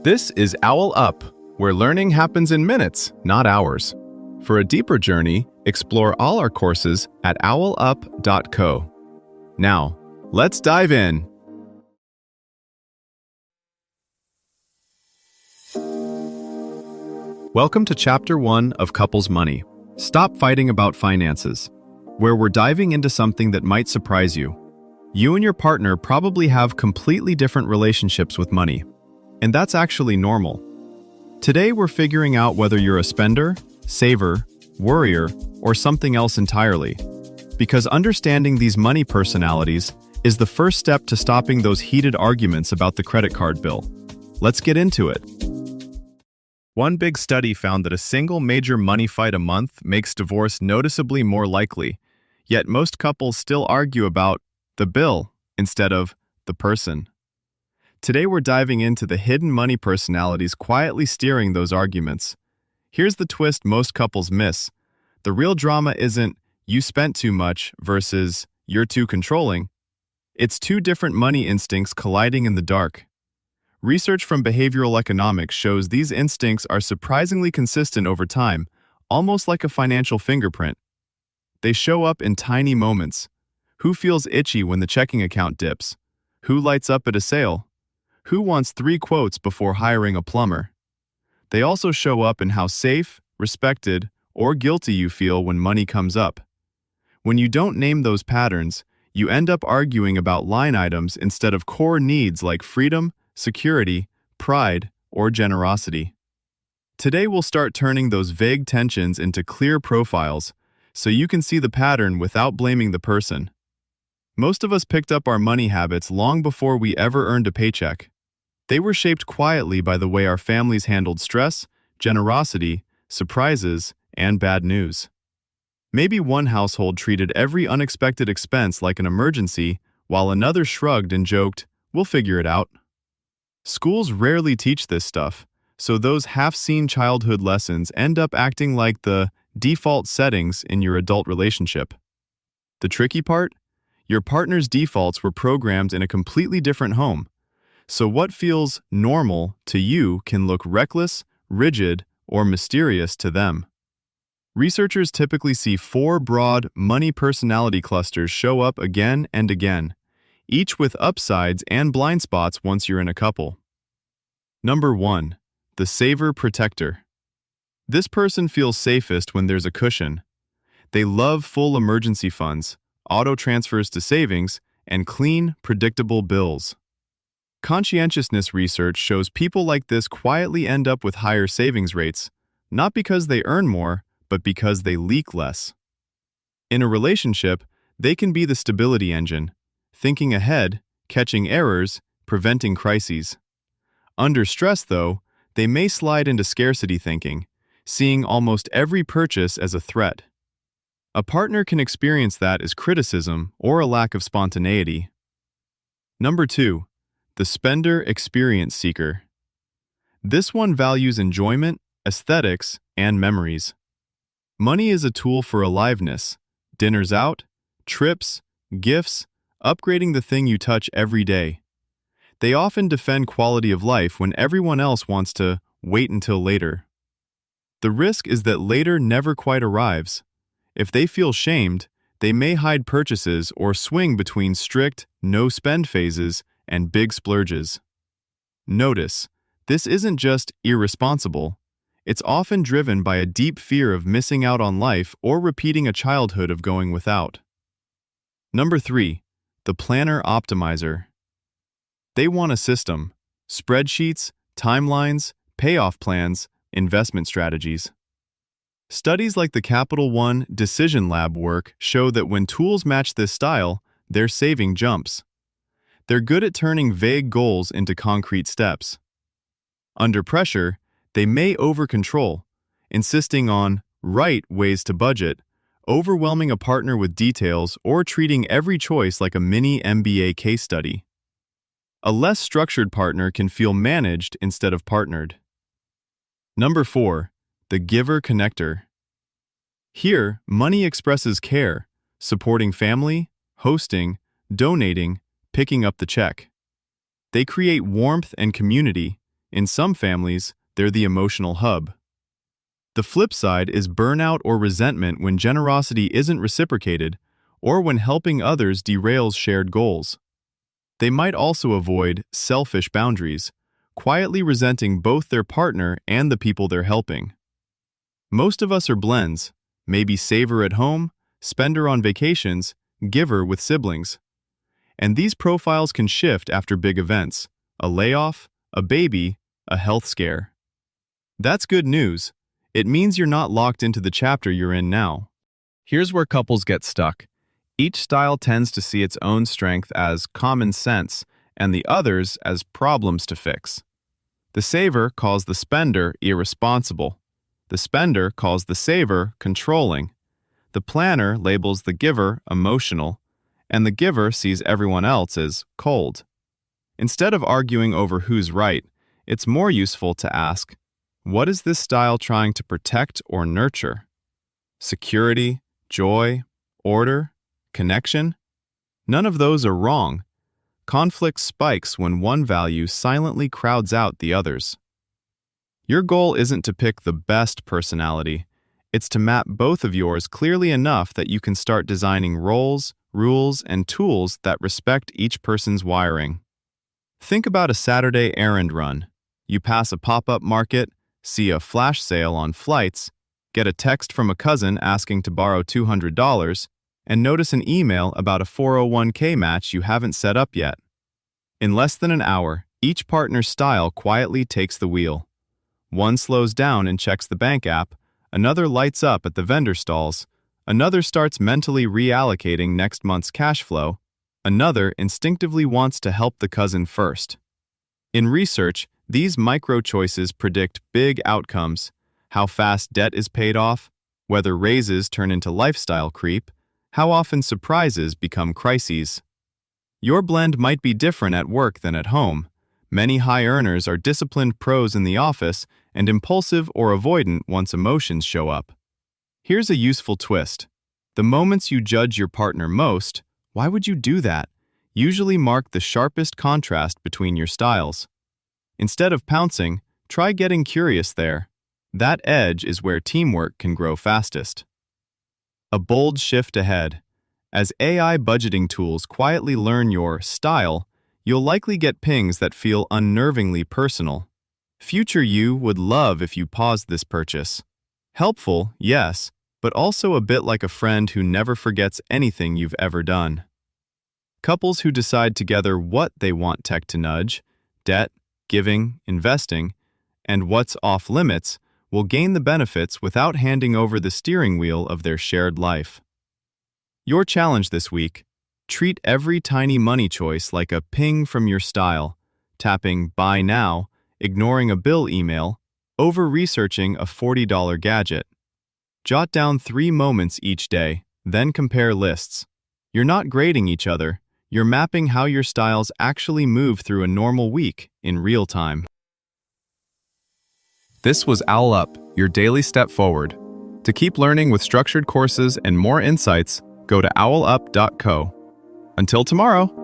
This is OwlUp, where learning happens in minutes, not hours. For a deeper journey, explore all our courses at owlup.co. Now, let's dive in. Welcome to Chapter 1 of Couples Money. Stop fighting about finances, where we're diving into something that might surprise you. You and your partner probably have completely different relationships with money, and that's actually normal. Today we're figuring out whether you're a spender, saver, worrier, or something else entirely. Because understanding these money personalities is the first step to stopping those heated arguments about the credit card bill. Let's get into it. One big study found that a single major money fight a month makes divorce noticeably more likely, yet most couples still argue about the bill instead of the person. Today we're diving into the hidden money personalities quietly steering those arguments. Here's the twist most couples miss. The real drama isn't "you spent too much" versus "you're too controlling." It's two different money instincts colliding in the dark. Research from behavioral economics shows these instincts are surprisingly consistent over time, almost like a financial fingerprint. They show up in tiny moments. Who feels itchy when the checking account dips? Who lights up at a sale? Who wants 3 quotes before hiring a plumber? They also show up in how safe, respected, or guilty you feel when money comes up. When you don't name those patterns, you end up arguing about line items instead of core needs like freedom, security, pride, or generosity. Today we'll start turning those vague tensions into clear profiles so you can see the pattern without blaming the person. Most of us picked up our money habits long before we ever earned a paycheck. They were shaped quietly by the way our families handled stress, generosity, surprises, and bad news. Maybe one household treated every unexpected expense like an emergency, while another shrugged and joked, "We'll figure it out." Schools rarely teach this stuff, so those half-seen childhood lessons end up acting like the default settings in your adult relationship. The tricky part? Your partner's defaults were programmed in a completely different home. So what feels normal to you can look reckless, rigid, or mysterious to them. Researchers typically see 4 broad money personality clusters show up again and again, each with upsides and blind spots once you're in a couple. Number 1. The saver protector. This person feels safest when there's a cushion. They love full emergency funds, auto transfers to savings, and clean, predictable bills. Conscientiousness research shows people like this quietly end up with higher savings rates, not because they earn more, but because they leak less. In a relationship, they can be the stability engine, thinking ahead, catching errors, preventing crises. Under stress, though, they may slide into scarcity thinking, seeing almost every purchase as a threat. A partner can experience that as criticism or a lack of spontaneity. Number 2. The spender experience seeker. This one values enjoyment, aesthetics, and memories. Money is a tool for aliveness, dinners out, trips, gifts, upgrading the thing you touch every day. They often defend quality of life when everyone else wants to wait until later. The risk is that later never quite arrives. If they feel shamed, they may hide purchases or swing between strict, no-spend phases and big splurges. Notice, this isn't just irresponsible. It's often driven by a deep fear of missing out on life or repeating a childhood of going without. Number 3. The planner optimizer. They want a system, spreadsheets, timelines, payoff plans, investment strategies. Studies like the Capital One Decision Lab work show that when tools match this style, their saving jumps. They're good at turning vague goals into concrete steps. Under pressure, they may over-control, insisting on right ways to budget, overwhelming a partner with details, or treating every choice like a mini MBA case study. A less structured partner can feel managed instead of partnered. Number 4. The giver connector. Here, money expresses care, supporting family, hosting, donating, picking up the check. They create warmth and community, In some families, they're the emotional hub. The flip side is burnout or resentment when generosity isn't reciprocated or when helping others derails shared goals. They might also avoid selfish boundaries, quietly resenting both their partner and the people they're helping. Most of us are blends, maybe saver at home, spender on vacations, giver with siblings. And these profiles can shift after big events, a layoff, a baby, a health scare. That's good news. It means you're not locked into the chapter you're in now. Here's where couples get stuck. Each style tends to see its own strength as common sense and the others as problems to fix. The saver calls the spender irresponsible. The spender calls the saver controlling. The planner labels the giver emotional, and the giver sees everyone else as cold. Instead of arguing over who's right, it's more useful to ask, what is this style trying to protect or nurture? Security, joy, order, connection? None of those are wrong. Conflict spikes when one value silently crowds out the others. Your goal isn't to pick the best personality. It's to map both of yours clearly enough that you can start designing roles, rules, and tools that respect each person's wiring. Think about a Saturday errand run. You pass a pop-up market, see a flash sale on flights, get a text from a cousin asking to borrow $200, and notice an email about a 401k match you haven't set up yet. In less than an hour, each partner's style quietly takes the wheel. One slows down and checks the bank app, another lights up at the vendor stalls, another starts mentally reallocating next month's cash flow, another instinctively wants to help the cousin first. In research, these micro-choices predict big outcomes: how fast debt is paid off, whether raises turn into lifestyle creep, how often surprises become crises. Your blend might be different at work than at home. Many high earners are disciplined pros in the office and impulsive or avoidant once emotions show up. Here's a useful twist. The moments you judge your partner most, why would you do that, usually mark the sharpest contrast between your styles. Instead of pouncing, try getting curious there. That edge is where teamwork can grow fastest. A bold shift ahead. As AI budgeting tools quietly learn your style, you'll likely get pings that feel unnervingly personal. Future you would love if you paused this purchase. Helpful, yes, but also a bit like a friend who never forgets anything you've ever done. Couples who decide together what they want tech to nudge, debt, giving, investing, and what's off limits, will gain the benefits without handing over the steering wheel of their shared life. Your challenge this week: treat every tiny money choice like a ping from your style, tapping Buy Now, ignoring a bill email, over-researching a $40 gadget. Jot down 3 moments each day, then compare lists. You're not grading each other, you're mapping how your styles actually move through a normal week in real time. This was OwlUp, your daily step forward. To keep learning with structured courses and more insights, go to owlup.co. Until tomorrow!